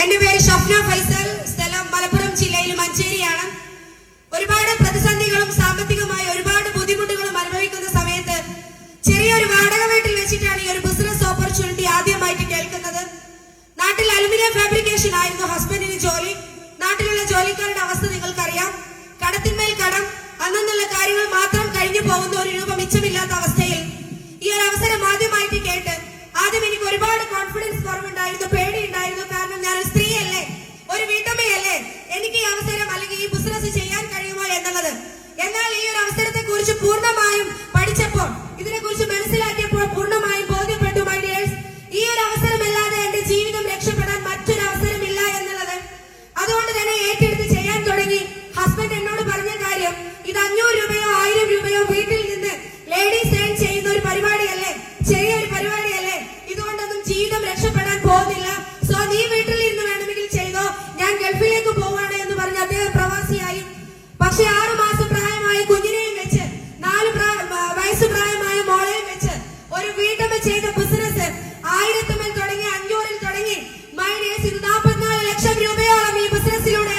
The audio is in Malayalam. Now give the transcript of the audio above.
എന്റെ പേര് ഷഫ്ന ഫൈസൽ. സ്ഥലം മലപ്പുറം ജില്ലയിൽ മഞ്ചേരിയാണ്. ഒരുപാട് പ്രതിസന്ധികളും സാമ്പത്തികമായ ഒരുപാട് ബുദ്ധിമുട്ടുകളും അനുഭവിക്കുന്ന സമയത്ത് ചെറിയൊരു വാടക വീട്ടിൽ വെച്ചിട്ടാണ് ഈ ഒരു ബിസിനസ് ഓപ്പർച്യൂണിറ്റി ആദ്യമായിട്ട് കേൾക്കുന്നത്. നാട്ടിൽ അലുമിനിയം ഫാബ്രിക്കേഷൻ ആയിരുന്നു ഹസ്ബൻഡിന് ജോലി. നാട്ടിലുള്ള ജോലിക്കാരുടെ അവസ്ഥ നിങ്ങൾക്കറിയാം. കടത്തിന്മേൽ കടം, അന്നുള്ള കാര്യങ്ങൾ മാത്രം കഴിഞ്ഞു പോകുന്ന ഒരു രൂപ മിച്ചമില്ലാത്ത അവസ്ഥയിൽ ഈ ഒരു അവസരം ആദ്യമായിട്ട് കേട്ട് ആദ്യം എനിക്ക് ഒരുപാട് കോൺഫിഡൻസ് കുറവുണ്ടായിരുന്നു, പേടിയുണ്ടായിരുന്നു. കാരണം ഞാൻ ഒരു സ്ത്രീയല്ലേ, ഒരു വീട്ടമ്മയല്ലേ, എനിക്ക് ഈ അവസരം അല്ലെങ്കിൽ ഈ ബിസിനസ് ചെയ്യാൻ കഴിയുമോ എന്നുള്ളത്. എന്നാൽ ഈ ഒരു അവസരത്തെ കുറിച്ച് പൂർണ്ണമായും പഠിച്ചപ്പോൾ, ഇതിനെ കുറിച്ച് മനസ്സിലാക്കിയപ്പോൾ പൂർണ്ണമായും ബോധ്യപ്പെട്ടു മൈ ഡിയേഴ്സ്, ഈ ഒരു അവസരമല്ലാതെ എന്റെ ജീവിതം രക്ഷപ്പെടാൻ മറ്റൊരു അവസരമില്ല എന്നുള്ളത്. അതുകൊണ്ട് തന്നെ ഏറ്റെടുത്ത് ചെയ്യാൻ തുടങ്ങി. ഹസ്ബൻഡ് എന്നോട് പറഞ്ഞ കാര്യം, ഇത് 500 രൂപയോ 1000 രൂപയോ വീട്ടിൽ നിന്ന് ലേഡീസ് ഏൺ ചെയ്യുന്ന ഒരു പരിപാടിയല്ലേ, ചെറിയൊരു പരിപാടിയല്ലേ, ഇതുകൊണ്ടൊന്നും ജീവിതം രക്ഷപ്പെടാൻ പോകുന്നില്ല. സോ നീ വീട്ടിൽ ഇരുന്ന് വേണമെങ്കിൽ ചെയ്തോ, ഞാൻ ഗൾഫിലേക്ക് പോവാണ് എന്ന് പറഞ്ഞ് അദ്ദേഹം പ്രവാസിയായി. പക്ഷെ 6 മാസം പ്രായമായ കുഞ്ഞിനെയും വെച്ച് 4 വയസ്സ് പ്രായമായ മോളെയും വെച്ച് ഒരു വീട്ടമ്മ ചെയ്ത ബിസിനസ് 1000 തുടങ്ങി 500 തുടങ്ങി. മൈനേഴ്സ് 44 ലക്ഷം രൂപയോളം ഈ ബിസിനസ്സിലൂടെ